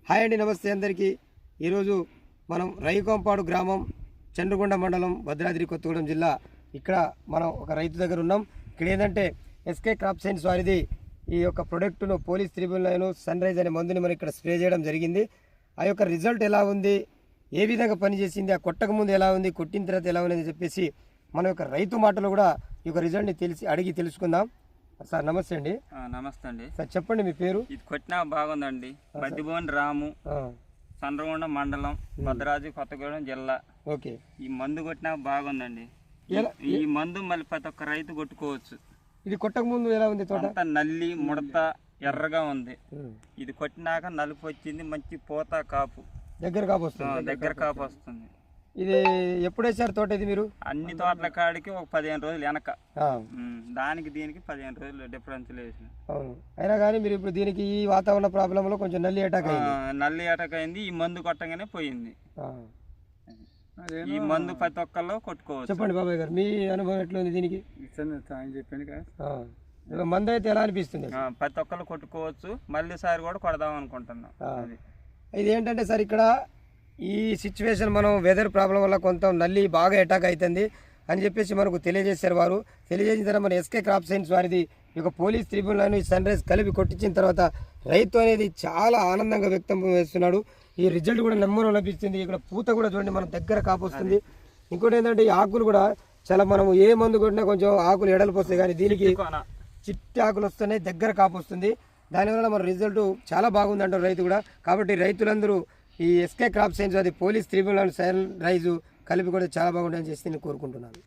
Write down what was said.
Hi అండి, నమస్తే అందరికీ. ఈరోజు మనం రైకంపాడు గ్రామం, చంద్రకొండ మండలం, భద్రాద్రి కొత్తగూడెం జిల్లా. ఇక్కడ మనం ఒక రైతు దగ్గర ఉన్నాం. ఇక్కడ ఏంటంటే ఎస్కే క్రాప్ సైన్స్ వారిది ఈ యొక్క ప్రొడక్ట్ను పోలీస్ 399 సన్ రైజ్ అనే మందుని మనం ఇక్కడ స్ప్రే చేయడం జరిగింది. ఆ యొక్క రిజల్ట్ ఎలా ఉంది, ఏ విధంగా పనిచేసింది, ఆ కొట్టక ముందు ఎలా ఉంది, కొట్టిన తర్వాత ఎలా ఉంది అని చెప్పేసి మన యొక్క రైతు మాటలు కూడా ఈ యొక్క రిజల్ట్ని అడిగి తెలుసుకుందాం. సార్ నమస్తే అండి. నమస్తే అండి. సార్ చెప్పండి మీ పేరు. ఇది కొట్టినా బాగుందండి. బద్దిబోని రాము, చంద్రకొండ మండలం, భద్రాద్రి కొత్తగూడెం జిల్లా. ఓకే, ఈ మందు కొట్టినా బాగుందండి. ఈ మందు మళ్ళీ ప్రతి ఒక్క రైతు కొట్టుకోవచ్చు. ఇది కొట్టక ముందు ఎలా ఉంది తోట? అంతా నల్లి ముడత ఎర్రగా ఉంది. ఇది కొట్టినాక నలుపు వచ్చింది, మంచి పూత కాపు, దగ్గర కాపు వస్తుంది. దగ్గర కాపు వస్తుంది. ఇది ఎప్పుడు వేసారు తోట? ఇది మీరు అన్ని తోటల కాడికి ఒక 15 రోజులు వెనక, దానికి దీనికి 15 రోజులు డిఫరెన్స్ వేసిన. అవును, అయినా కానీ మీరు ఇప్పుడు దీనికి ఈ వాతావరణ ప్రాబ్లంలో కొంచెం నల్లి అటాక్ అయింది. ఈ మందు కొట్టగానే పోయింది. ఈ మందు ప్రతి ఒక్కళ్ళు కొట్టుకోవచ్చు. చెప్పండి బాబాయ్ గారు, మీ అనుభవం ఎట్లా ఉంది దీనికి? చెప్పాను, మందు అయితే ఎలా అనిపిస్తుంది? ప్రతి ఒక్కళ్ళు కొట్టుకోవచ్చు. మళ్ళీ సారి కూడా కొడదాం అనుకుంటున్నాం. ఇది ఏంటంటే సార్, ఇక్కడ ఈ సిచ్యువేషన్ మనం వెదర్ ప్రాబ్లం వల్ల కొంత నల్లి బాగా అటాక్ అవుతుంది అని చెప్పేసి మనకు తెలియజేశారు వారు. తెలియజేసిన తర్వాత మన ఎస్కే క్రాప్ సైన్స్ వారిది ఈ యొక్క పోలీస్ 399 సన్ రైజ్ కలిపి కొట్టించిన తర్వాత రైతు అనేది చాలా ఆనందంగా వ్యక్తం చేస్తున్నాడు. ఈ రిజల్ట్ కూడా నెమ్మరం లభిస్తుంది. ఇక్కడ పూత కూడా చూడండి, మన దగ్గర కాపు వస్తుంది. ఇంకోటి ఏంటంటే ఈ ఆకులు కూడా చాలా, మనం ఏ మందు కొట్టినా కొంచెం ఆకులు ఎడలిపోతాయి, వస్తాయి, కానీ దీనికి చిట్టి ఆకులు వస్తున్నాయి, దగ్గర కాపు వస్తుంది. దానివల్ల మన రిజల్ట్ చాలా బాగుంది అంటారు రైతు కూడా. కాబట్టి రైతులందరూ ఈ ఎస్కే క్రాప్ సైన్స్ అది పోలీస్ 399 సన్ రైజ్ కలిపి కూడా చాలా బాగుంటుందని చేసి నేను కోరుకుంటున్నాను.